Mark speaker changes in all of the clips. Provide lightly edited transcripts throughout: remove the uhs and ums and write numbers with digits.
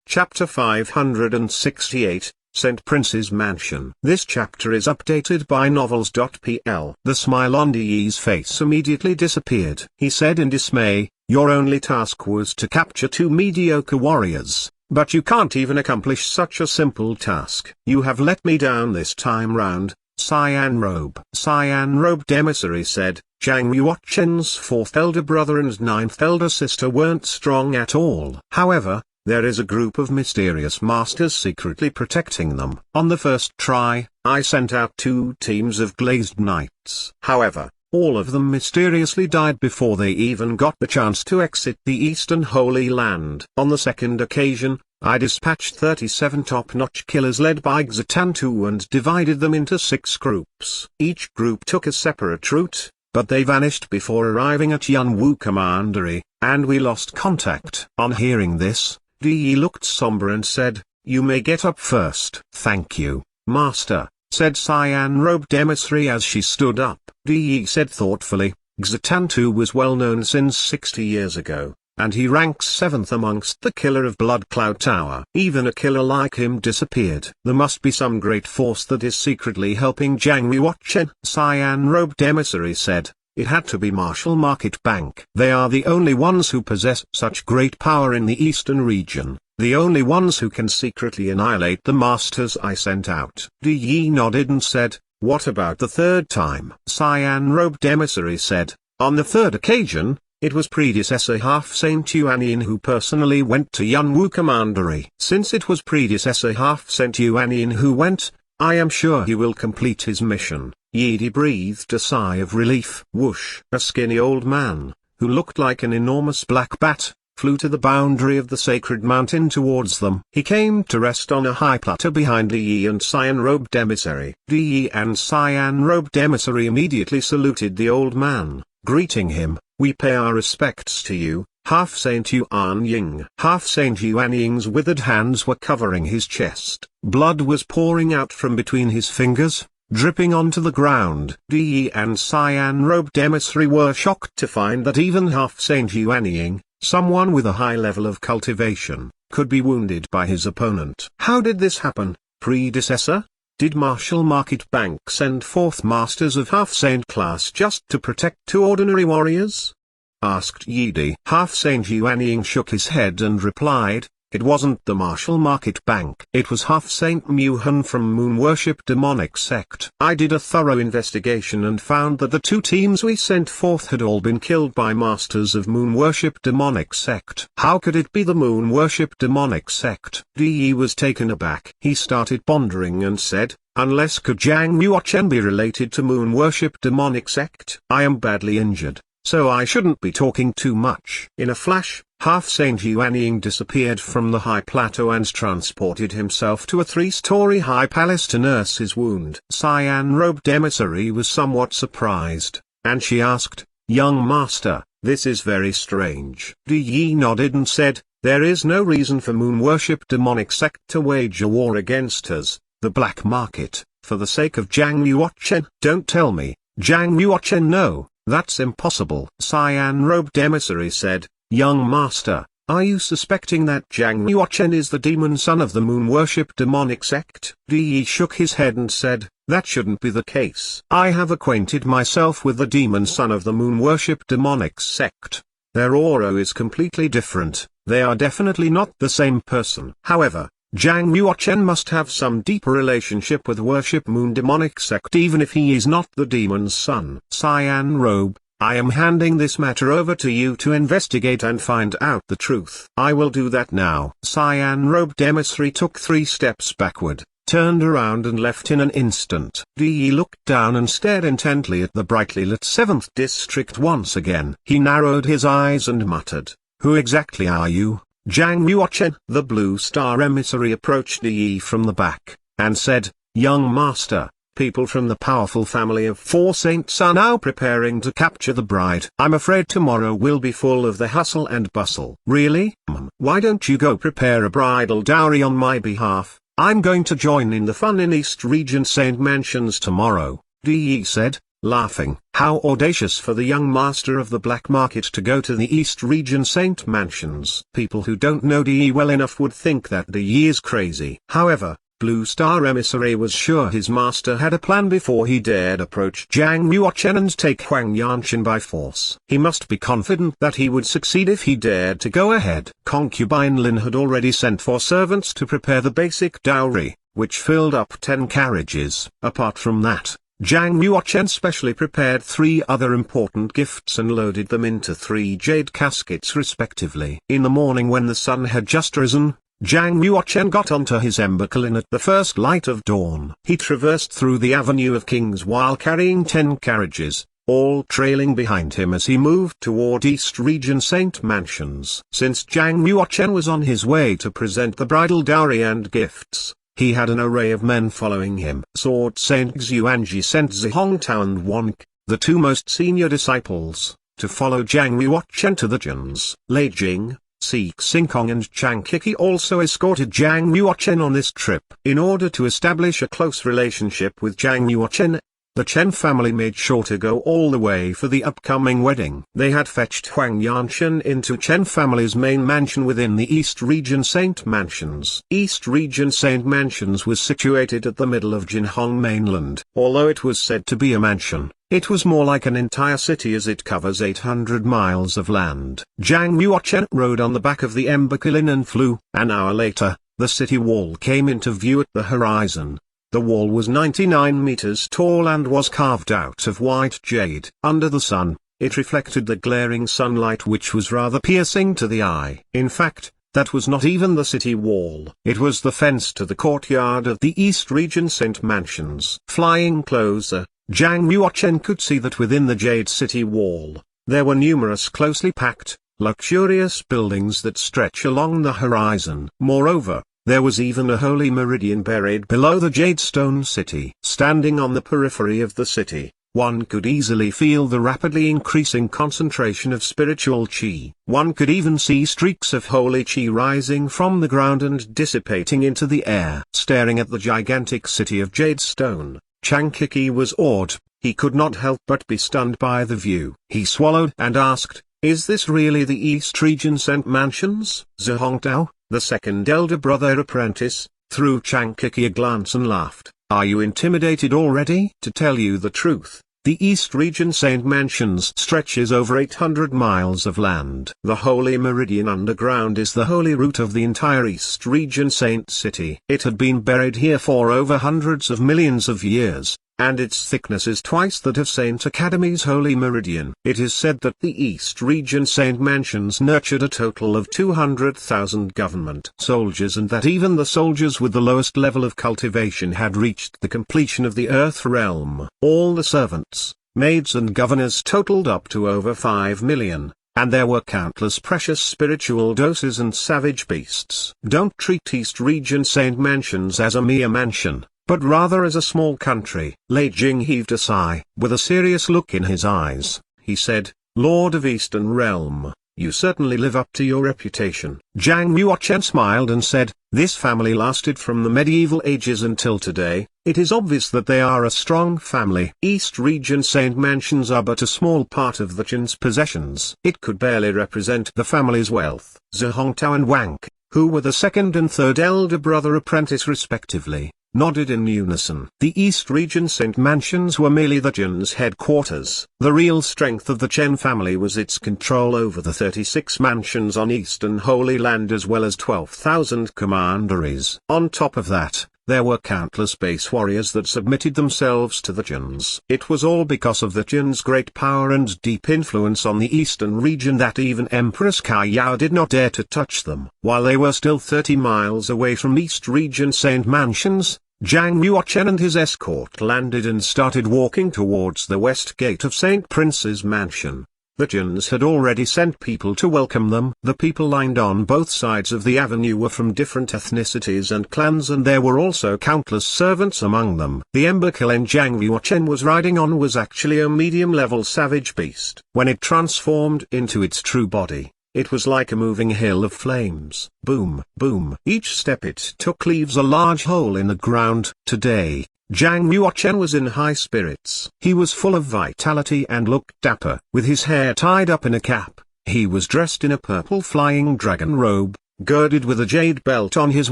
Speaker 1: Chapter 568, St. Prince's Mansion. This chapter is updated by novels.pl. The smile on Dee's face immediately disappeared. He said in dismay, "Your only task was to capture two mediocre warriors, but you can't even accomplish such a simple task. You have let me down this time round, Cyan Robe." Cyan Robed emissary said, Zhang Yuoquan's fourth elder brother and ninth elder sister weren't strong at all. However, there is a group of mysterious masters secretly protecting them. On the first try, I sent out two teams of glazed knights. However, all of them mysteriously died before they even got the chance to exit the Eastern Holy Land. On the second occasion, I dispatched 37 top-notch killers led by Xatantu and divided them into 6 groups. Each group took a separate route, but they vanished before arriving at Yunwu Commandery, and we lost contact. On hearing this, Dee looked somber and said, "You may get up first." "Thank you, Master," said Cyan Robed emissary as she stood up. Dee said thoughtfully, "Xatantu was well known since 60 years ago, and he ranks 7th amongst the killer of Blood Cloud Tower. Even a killer like him disappeared. There must be some great force that is secretly helping Zhang Yuoquan." Cyan Robed emissary said, "It had to be Marshall Market Bank. They are the only ones who possess such great power in the eastern region, the only ones who can secretly annihilate the masters I sent out." Dee nodded and said, "What about the third time?" Cyan Robed emissary said, "On the third occasion, it was predecessor Half Saint Yuanian who personally went to Yunwu Commandery. Since it was predecessor Half Saint Yuanian who went, I am sure he will complete his mission." Yi breathed a sigh of relief. Whoosh! A skinny old man, who looked like an enormous black bat, flew to the boundary of the sacred mountain towards them. He came to rest on a high plateau behind Yi and Cyan Robed emissary. Yi and Cyan Robed emissary immediately saluted the old man, greeting him. "We pay our respects to you, Half Saint Yuan Ying." Half Saint Yuan Ying's withered hands were covering his chest. Blood was pouring out from between his fingers, dripping onto the ground. Dee and Cyan Robed emissary were shocked to find that even Half Saint Yuan Ying, someone with a high level of cultivation, could be wounded by his opponent. How did this happen, predecessor? Did Marshall Market Bank send forth masters of Half Saint class just to protect two ordinary warriors? Asked Yi. Half Saint Yuan Ying shook his head and replied, "It wasn't the Marshall Market Bank. It was Half Saint Muhan from Moon Worship Demonic Sect. I did a thorough investigation and found that the two teams we sent forth had all been killed by masters of Moon Worship Demonic Sect." "How could it be the Moon Worship Demonic Sect?" Dee was taken aback. He started pondering and said, "Unless could Zhang Yuoquan be related to Moon Worship Demonic Sect? I am badly injured, so I shouldn't be talking too much." In a flash, Half Saint Yuan Ying disappeared from the high plateau and transported himself to a 3-story high palace to nurse his wound. Cyan Robed emissary was somewhat surprised, and she asked, "Young master, this is very strange." Dee nodded and said, "There is no reason for Moon Worship Demonic Sect to wage a war against us, the black market, for the sake of Zhang Yuoquan." "Don't tell me, Zhang Yuoquan, no, that's impossible." Cyan Robed emissary said, "Young master, are you suspecting that Zhang Yuoquan is the demon son of the Moon Worship Demonic Sect?" Dee shook his head and said, "That shouldn't be the case. I have acquainted myself with the demon son of the Moon Worship Demonic Sect. Their aura is completely different, they are definitely not the same person. However, Zhang Yuoquan must have some deeper relationship with Worship Moon Demonic Sect even if he is not the demon's son." Cyan Robe, I am handing this matter over to you to investigate and find out the truth. "I will do that now." Cyan Robed emissary took 3 steps backward, turned around and left in an instant. Dee looked down and stared intently at the brightly lit 7th district once again. He narrowed his eyes and muttered, "Who exactly are you, Zhang Yuoquan?" The Blue Star emissary approached Dee from the back, and said, "Young master, people from the powerful family of 4 saints are now preparing to capture the bride. I'm afraid tomorrow will be full of the hustle and bustle." "Really? Why don't you go prepare a bridal dowry on my behalf? I'm going to join in the fun in East Region Saint Mansions tomorrow," Dee said. laughing. How audacious for the young master of the black market to go to the East Region Saint Mansions. People who don't know DE well enough would think that DE is crazy. However, Blue Star Emissary was sure his master had a plan before he dared approach Zhang Yuochen and take Huang Yanchen by force. He must be confident that he would succeed if he dared to go ahead. Concubine Lin had already sent 4 servants to prepare the basic dowry, which filled up 10 carriages. Apart from that, Zhang Yuochen specially prepared 3 other important gifts and loaded them into 3 jade caskets respectively. In the morning when the sun had just risen, Zhang Yuochen got onto his Embercolin at the first light of dawn. He traversed through the Avenue of Kings while carrying 10 carriages, all trailing behind him as he moved toward East Region Saint Mansions. Since Zhang Yuochen was on his way to present the bridal dowry and gifts, he had an array of men following him. Sword Saint Xuanji sent Zihongtao and Wank, the 2 most senior disciples, to follow Zhang Yuochen to the Juns. Lei Jing, Si Xingkong and Chang Kiki also escorted Zhang Yuochen on this trip. In order to establish a close relationship with Zhang Yuochen, the Chen family made sure to go all the way for the upcoming wedding. They had fetched Huang Yanchen into Chen family's main mansion within the East Region Saint Mansions. East Region Saint Mansions was situated at the middle of Jinhong mainland. Although it was said to be a mansion, it was more like an entire city as it covers 800 miles of land. Zhang Yuochen rode on the back of the Embercolin and flew. An hour later, the city wall came into view at the horizon. The wall was 99 meters tall and was carved out of white jade. Under the sun, it reflected the glaring sunlight which was rather piercing to the eye. In fact, that was not even the city wall. It was the fence to the courtyard of the East Region Saint Mansions. Flying closer, Zhang Yuochen could see that within the Jade City wall, there were numerous closely packed, luxurious buildings that stretch along the horizon. Moreover, there was even a holy meridian buried below the Jade Stone City. Standing on the periphery of the city, one could easily feel the rapidly increasing concentration of spiritual qi. One could even see streaks of holy qi rising from the ground and dissipating into the air. Staring at the gigantic city of Jade Stone, Chang Kiki was awed. He could not help but be stunned by the view. He swallowed and asked, "Is this really the East Region Saint Mansions?" Zihongtao, the second elder brother apprentice, threw Chang Kiki a glance and laughed. "Are you intimidated already?" To tell you the truth, the East Region Saint Mansions stretches over 800 miles of land. The Holy Meridian underground is the holy root of the entire East Region Saint City. It had been buried here for over hundreds of millions of years, and its thickness is twice that of Saint Academy's Holy Meridian. It is said that the East Region Saint Mansions nurtured a total of 200,000 government soldiers, and that even the soldiers with the lowest level of cultivation had reached the completion of the Earth realm. All the servants, maids and governors totaled up to over 5 million. And there were countless precious spiritual doses and savage beasts. Don't treat East Region Saint Mansions as a mere mansion, but rather as a small country. Lei Jing heaved a sigh. With a serious look in his eyes, he said, "Lord of Eastern Realm, you certainly live up to your reputation." Zhang Yuochen smiled and said, "This family lasted from the medieval ages until today. It is obvious that they are a strong family. East Region Saint Mansions are but a small part of the Qin's possessions. It could barely represent the family's wealth." Zihongtao and Wank, who were the second and third elder brother apprentice respectively, nodded in unison. The East Region Saint Mansions were merely the Jin's headquarters. The real strength of the Chen family was its control over the 36 mansions on Eastern Holy Land as well as 12,000 commanderies. On top of that, there were countless base warriors that submitted themselves to the Jins. It was all because of the Jin's great power and deep influence on the eastern region that even Empress Kaiyao did not dare to touch them. While they were still 30 miles away from East Region Saint Mansions, Zhang Yuochen and his escort landed and started walking towards the west gate of Saint Prince's mansion. The Jins had already sent people to welcome them. The people lined on both sides of the avenue were from different ethnicities and clans, and there were also countless servants among them. The Embercolin Zhang Yuochen was riding on was actually a medium-level savage beast. When it transformed into its true body, it was like a moving hill of flames. Boom, boom. Each step it took leaves a large hole in the ground. Today, Zhang Yuochen was in high spirits. He was full of vitality and looked dapper. With his hair tied up in a cap, he was dressed in a purple flying dragon robe, girded with a jade belt on his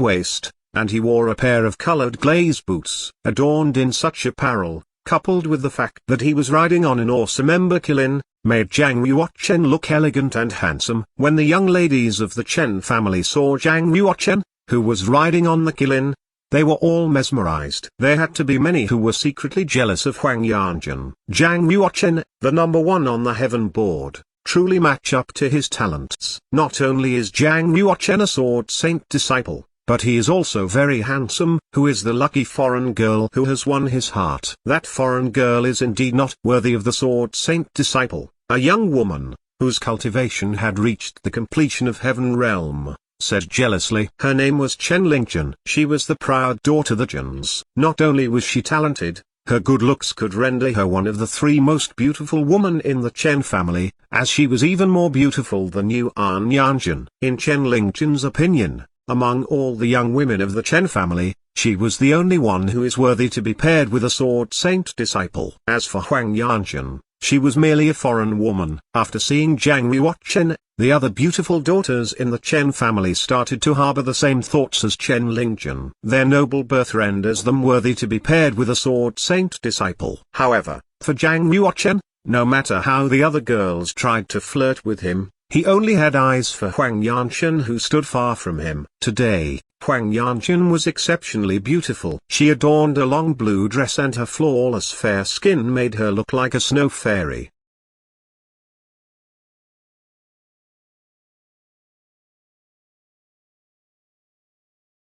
Speaker 1: waist, and he wore a pair of colored glaze boots. Adorned in such apparel, coupled with the fact that he was riding on an awesome ember Qilin, made Zhang Yuochen look elegant and handsome. When the young ladies of the Chen family saw Zhang Yuochen, who was riding on the Qilin, they were all mesmerized. There had to be many who were secretly jealous of Huang Yanjun. Zhang Yuochen, the number one on the heaven board, truly match up to his talents. Not only is Zhang Yuochen a sword saint disciple, but he is also very handsome. Who is the lucky foreign girl who has won his heart? That foreign girl is indeed not worthy of the sword saint disciple. A young woman, whose cultivation had reached the completion of heaven realm, said jealously. Her name was Chen Lingjun. She was the proud daughter of the Juns. Not only was she talented, her good looks could render her one of the three most beautiful women in the Chen family, as she was even more beautiful than Yuan Yanjun. In Chen Lingjun's opinion, among all the young women of the Chen family, she was the only one who is worthy to be paired with a sword saint disciple. As for Huang Yanjun, she was merely a foreign woman. After seeing Zhang Yuochen, the other beautiful daughters in the Chen family started to harbor the same thoughts as Chen Lingjun. Their noble birth renders them worthy to be paired with a sword saint disciple. However, for Zhang Yuochen, no matter how the other girls tried to flirt with him, he only had eyes for Huang Yanjun, who stood far from him. Today, Huang Yanjun was exceptionally beautiful. She adorned a long blue dress, and her flawless fair skin made her look like a snow fairy.